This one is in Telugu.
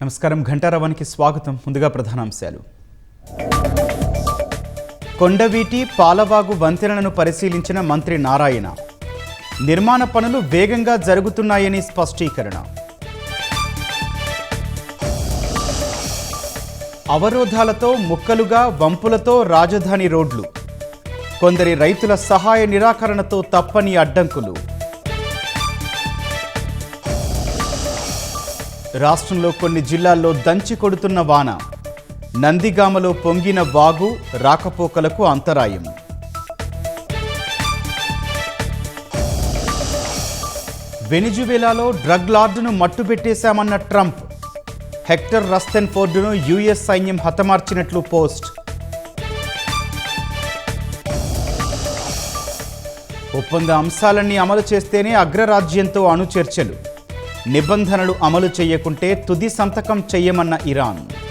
నమస్కారం. ఘంటారావానికి స్వాగతం. ముందుగా ప్రధానాంశాలు. కొండవీటి పాలవాగు వంతెనలను పరిశీలించిన మంత్రి నారాయణ. నిర్మాణ పనులు వేగంగా జరుగుతున్నాయని స్పష్టీకరణ. అవరోధాలతో ముక్కలుగా వంపులతో రాజధాని రోడ్లు. కొందరి రైతుల సహాయ నిరాకరణతో తప్పని అడ్డంకులు. రాష్ట్రంలో కొన్ని జిల్లాల్లో దంచి కొడుతున్న వాన. నందిగామలో పొంగిన వాగు, రాకపోకలకు అంతరాయం. వెనిజువేలాలో డ్రగ్ లార్డును మట్టుబెట్టేశామన్న ట్రంప్. హెక్టర్ రస్తెన్ఫోర్డును యుఎస్ సైన్యం హతమార్చినట్లు పోస్ట్. ఒప్పంద అంశాలన్నీ అమలు చేస్తేనే అగ్రరాజ్యంతో అణు చర్చలు. నిబంధనలు అమలు చేయకుంటే తుది సంతకం చెయ్యమన్న ఇరాన్.